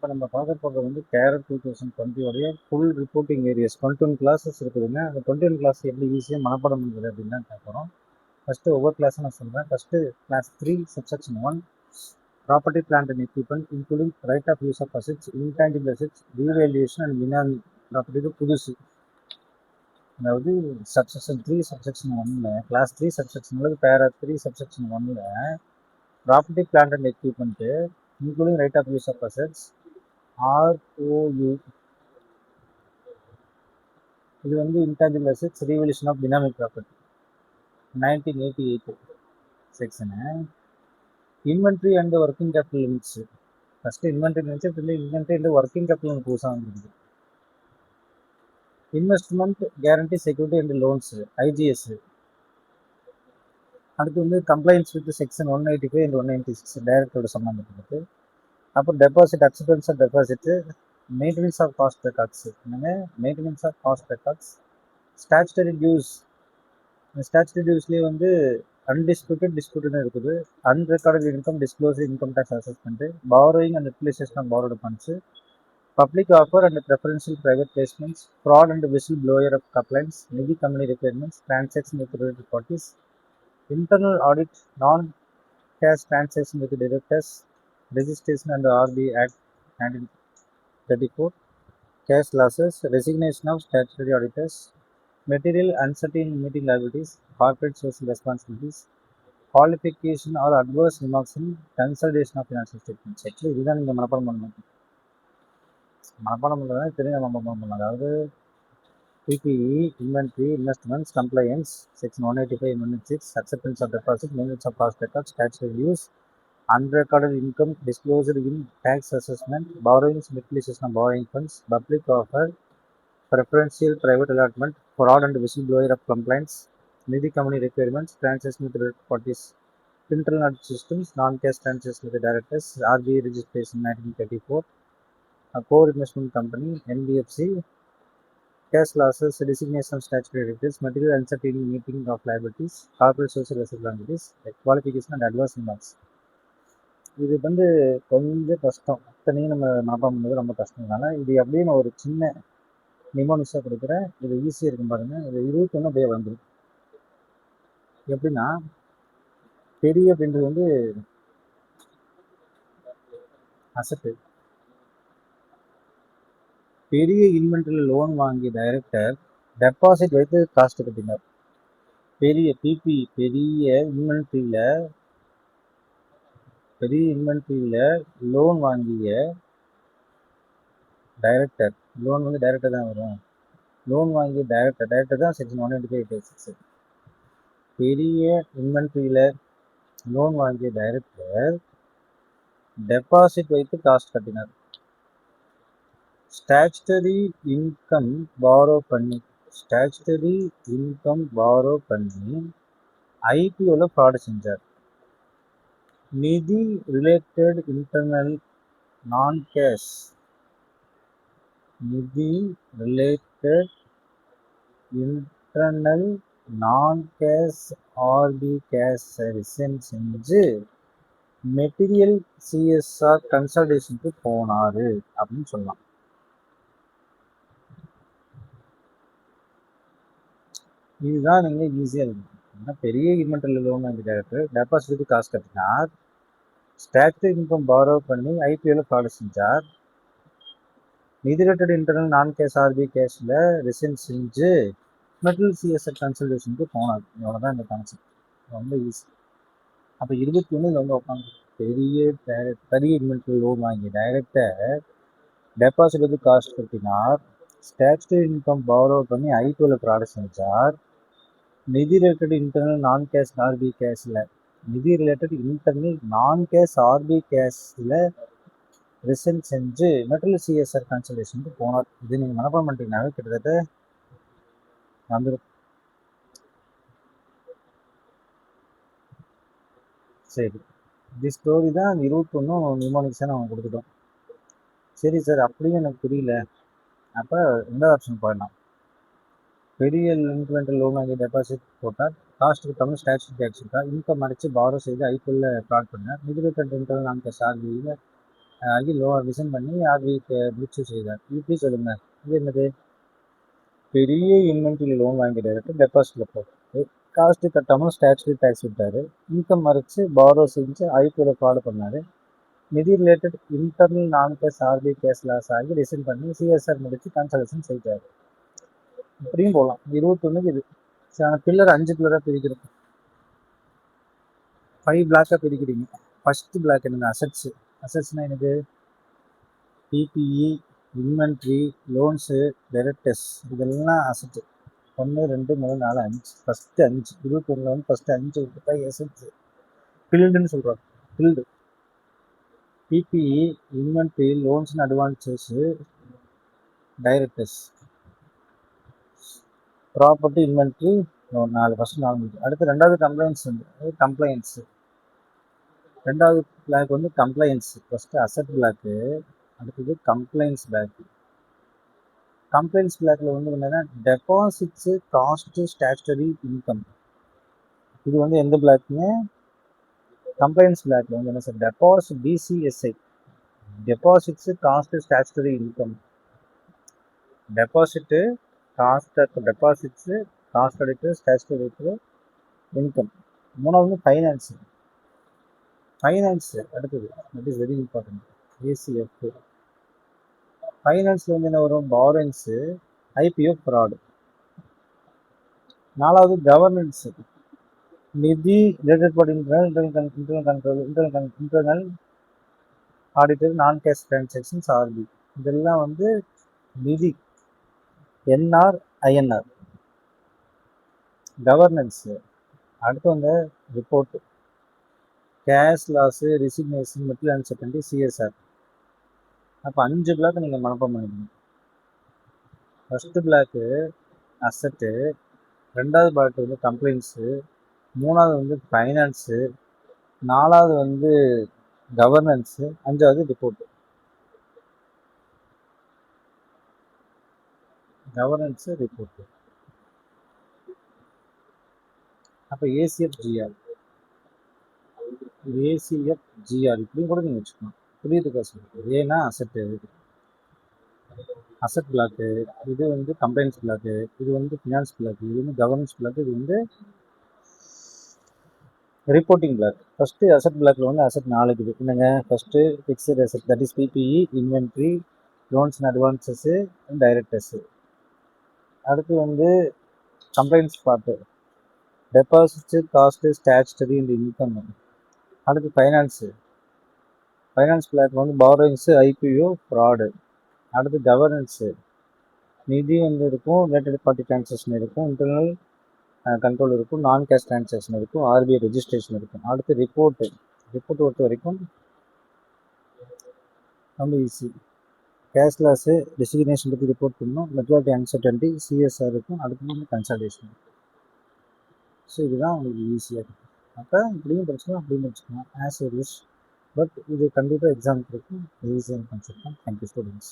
இப்போ நம்ம பார்க்க போகிறது வந்து carrot 2020 full reporting areas 21 classes இருக்குதுங்க. அந்த 21 கிளாஸ் எப்படி ஈஸியாக மனப்பாடம் பண்ணுறது அப்படின்னு தான் கேட்குறோம். ஃபஸ்ட்டு ஒவ்வொரு கிளாஸும் நான் சொல்கிறேன். First class 3 subsection 1 property plant and equipment including right of use of assets, intangible assets, revaluation and benami property புதுசு. அதாவது சப்செக்ஷன் 3 சப்செக்ஷன் 1ல் கிளாஸ் 3 சப்செக்ஷன் பேரா 3 சப்செக்ஷன் 1ல் property plant and equipment including right of use of assets ROU. இது வந்து intangible assets, revaluation of dynamic property 1988 section. Inventory and working capital limits. First inventory limits, இப்போ inventory and working capital புதுசாக வந்துருக்குது. Investment guarantee security and loans IGS. அடுத்து வந்து complaints with section 185 and 196 டைரக்டரோட சம்மந்தப்பட்டது. அப்புறம் deposit, acceptance of deposit, maintenance of cost records. என்னங்க maintenance of cost records. Statutory dues. Statutory டியூஸ்லேயே வந்து அன்டிஸ்பியூட்டட், டிஸ்பியூட்டட்னு இருக்குது. Unrecorded income, disclosure income tax assessment, borrowing and utilisation of borrowed funds, public offer and preferential private placements, fraud and whistle blower of complaints, Nidhi company requirements, transaction with related parties, internal audit, non cash transaction with directors, registration and RB Act 1934, cash losses, resignation of statutory auditors, material uncertainty in meeting liabilities, corporate social responsibilities, qualification or adverse remarks in consolidation of financial statements. Actually, இதுதான் நீங்கள் மனப்பாடம் பண்ணணும். மனப்பாடம் பண்ணுறதுனா தெரிஞ்ச மனப்பாடம் பண்ணலாம். அதாவது PPE, inventory, investments, compliance, section 185, 196, acceptance of deposit, maintenance of cost records, statutory dues, unrecorded income disclosure in tax assessment, borrowings, utilization of borrowing funds, public offer, preferential private allotment, fraud and whistleblower of complaints, Nidhi company requirements, transaction with related parties, internal audit systems, non-cash transaction with the directors, RBI registration 1934, a core investment company, NBFC, cash losses, designation of statutory creditors, material uncertainty in meeting of liabilities, corporate social responsibilities, qualification and adverse remarks. இது வந்து கொஞ்சம் கஷ்டம். அத்தனையும் நம்ம மனப்பாடம் பண்ணுறது ரொம்ப கஷ்டம்னால இது அப்படியே நான் ஒரு சின்ன நிமோனிஸாக கொடுக்குறேன். இது ஈஸியாக இருக்கும் பாருங்கள். இது 21 அப்படியே வந்துடும். எப்படின்னா பெரிய அப்படின்றது வந்து அசட்டு. பெரிய இன்வென்ட்ரியில் லோன் வாங்கி டைரக்டர் டெபாசிட் வைத்து காஸ்ட் கட்டினார். பெரிய பிபி பெரிய இன்வென்ட்ரியில் லோன் வாங்கிய டைரக்டர், லோன் வந்து டைரக்டர் தான் வரும். லோன் வாங்கிய டைரக்டர் தான் செக்ஷன் 185. பெரிய இன்வென்ட்ரியில் லோன் வாங்கிய டைரக்டர் டெபாசிட் வைத்து காஸ்ட் கட்டினார். ஸ்டாச்சுட்டரி இன்கம் பாரோ பண்ணி ஐபிஓவில் ஃப்ராடு செஞ்சார். நிதி ரிலேட்டட் இன்டர்னல் நான் கேஷ் RB கேஷ் ரிசைன் செஞ்சு மெட்டீரியல் CSR கன்சல்டேஷனுக்கு போனாரு அப்படின்னு சொல்லலாம். இதுதான் நீங்கள் ஈஸியாக இருக்கும். ஏன்னா பெரிய இன்வென்ட்ரியில் லோன் வாங்கி டைரக்டர் டெபாசிட்டுக்கு காசு கட்டினார். ஸ்டாச்சுட்டரி இன்கம் பாரோ பண்ணி ஐபிஓவில் ஃப்ராடு செஞ்சார். நிதி ரிலேட்டட் இன்டர்னல் நான் கேஷ் RB கேஷில் ரிசைன் செஞ்சு மெட்டீரியல் CSR கன்சல்டேஷனுக்கு போனார். இவ்வளோதான் இந்த கான்செப்ட். ரொம்ப ஈஸி. அப்போ 21 வந்து உட்காந்து பெரிய இன்வென்ட்ரி லோன் வாங்கி டைரக்டர் டெபாசிட் வந்து காஸ்ட் கட்டினார். ஸ்டாச்சுட்டரி இன்கம் பாரோ பண்ணி ஐபிஓவில் ஃப்ராடு செஞ்சார். நிதி ரிலேட்டட் இன்டர்னல் நான் கேஷ் RB கேஷில் ரிசைன் செஞ்சு மெட்டீரியல் CSR கன்சல்டேஷனுக்கு போனார். இது நீங்கள் மனப்பாடம் பண்ணிட்டீங்கன்னாவே கிட்டத்தட்ட வந்துடும். சரி, இது ஸ்டோரி தான் 21 நிமோனிக்ஸாக நம்ம கொடுத்துட்டோம். சரி சார், அப்படியும் எனக்கு புரியல. அப்போ எந்த ஆப்ஷன் போயிடலாம். பெரிய இன்வென்ட்ரி லோன் வாங்கி டெபாசிட் போட்டால் காஸ்ட்டுக்கு தமிழ் ஸ்டாச்சுட்டரி டேக்ஸ் இருக்கா, இன்கம் அடித்து பாரோ செய்து ஐபிஎல்ல ஃப்ராட் பண்ணார். நிதி ரிலேட்டட் இன்டர்னல் நான் கேஷ் RBயில் ஆகி லோன் ரிசைன் பண்ணி ஆர்பிஐக்கு முடிச்சு செய்தார். இப்படி சொல்லுங்க, இது என்னது? பெரிய இன்வென்ட்ரி லோன் வாங்கிட்டாரு, டெபாசிட்ல போட்டு காஸ்ட் கட்டாமல் ஸ்டாச்சுரி டேக்ஸ் விட்டாரு, இன்கம் மறைச்சு பாரோ செஞ்சு ஐபிஓல ஃப்ராட் பண்ணாரு, நிதி ரிலேட்டட் இன்டர்னல் நான் கேஸ் ஆர்பிஐ கேஸ் லாஸ் ஆகி ரிசைன் பண்ணி சிஎஸ்ஆர் முடிச்சு கன்சல்டேஷன் செய்தார். இப்படியும் போகலாம். 21க்கு இது பில்லர் 5 பில்லராக பிரிக்கிறோம், 5 பிளாக்காக பிரிக்கிறீங்க. ஃபர்ஸ்ட் பிளாக் என்னது? அசட்ஸ். அசட்ஸ்னா என்னது? பிபிஇ, இன்வென்ட்ரி, லோன்ஸு, டெரக்டர்ஸ், இதெல்லாம் அசட்டு. 1 2 3 4 5, ஃபஸ்ட்டு 5. 21 வந்து ஃபஸ்ட்டு 5 விட்டுட்டா அசட்ஸ். பில்டுன்னு சொல்கிறாங்க. Build PPE, inventory, loans and advances, directors, property, inventory, 4. First 4. அடுத்து ரெண்டாவது கம்ப்ளைண்ட்ஸ் வந்து கம்ப்ளைண்ட்ஸ். ரெண்டாவது பிளாக் வந்து கம்ப்ளைண்ட்ஸ். ஃபஸ்ட்டு அசட் பிளாக்கு, அடுத்தது கம்ப்ளைண்ட்ஸ் பிளாக். கம்ப்ளைண்ட்ஸ் பிளாக்ல வந்து என்னன்னா டெபாசிட்ஸு, காஸ்ட்டு, ஸ்டாச்சுட்டரி இன்கம். இது வந்து எந்த பிளாக்னு? கம்ப்ளைண்ட்ஸ் பிளாக்ல வந்து என்ன sir? Deposit, DCSI, deposits, cost, statutory income. Deposit, cost, deposits, cost எடுத்து, ஸ்டாச்சுட்டரி எடுத்து, இன்கம். மூணாவது ஃபைனான்ஸு. ஃபைனான்ஸு அடுத்தது, that is very important, ACF. ஃபைனான்ஸில் வந்து என்ன வரும்? Borrowings, IPO fraud. நாலாவது governance, Nidhi related party, internal auditor, non cash transactions, RB. இதெல்லாம் வந்து நிதி, என்ஆர், ஐஎன்ஆர். கவர்னன்ஸு அடுத்து வந்து report, cash loss, resignation, material uncertainty, CSR. அப்போ 5 பிளாக் நீங்கள் மனப்பாடம் பண்ணிக்கணும். ஃபஸ்ட்டு பிளாக்கு அசட்டு, ரெண்டாவது பிளாக் வந்து கம்ப்ளைண்ட்ஸு, மூணாவது வந்து ஃபைனான்ஸு, நாலாவது வந்து கவர்னன்ஸு, அஞ்சாவது ரிப்போர்ட்டு. Governance, report. அப்போ ஏசிஎஃப்ஜிஆர், ஏசிஎஃப்ஜிஆர் இப்படியும் கூட நீங்கள் வச்சுக்கணும். புரியுதுக்கா சார்? ஏன்னா அசட்டு, அசட் பிளாக்கு, இது வந்து கம்ப்ளைண்ட்ஸ் பிளாக்கு, இது வந்து ஃபினான்ஸ் பிளாக்கு, இது வந்து கவர்னன்ஸ் பிளாக்கு, இது வந்து ரிப்போர்ட்டிங் பிளாக். ஃபஸ்ட்டு அசட் பிளாக்ல வந்து அசட் 4 இருக்குது. என்னங்க? First fixed asset, that is PPE, inventory, loans and advances, directors. அடுத்து வந்து complaints part, deposits, cost, statutory and income. அடுத்து ஃபைனான்ஸு, ஃபைனான்ஸ் பிளாக் வந்து பாரோயிங்ஸு, ஐபிஓ ஃப்ராடு. அடுத்து கவர்னன்ஸு, நிதி வந்து இருக்கும், ரிலேட்டட் பார்ட்டி டிரான்சாக்ஷன் இருக்கும், இன்டர்னல் கண்ட்ரோல் இருக்கும், நான் கேஷ் டிரான்சாக்ஷன் இருக்கும், ஆர்பிஐ ரெஜிஸ்ட்ரேஷன் இருக்கும். அடுத்து ரிப்போர்ட்டு, ரிப்போர்ட் பொறுத்த வரைக்கும் ரொம்ப ஈஸி. கேஷ் லாஸு, ரெசிக்னேஷன் பற்றி ரிப்போர்ட் பண்ணணும், மெஜாரிட்டி அன்சர்டன்டி, சிஎஸ்ஆர் இருக்கும், அடுத்து வந்து கன்சல்டேஷன். ஸோ இதுதான் உங்களுக்கு ஈஸியாக இருக்கும். அப்போ இப்படியும் படிச்சுக்கலாம், அப்படியும் படிச்சுக்கலாம், ஆஸ் எ விஷ். பட் இது கண்டிப்பாக எக்ஸாம் இருக்கும், ஈஸியாக கான்செப்ட் தான். Thank you students.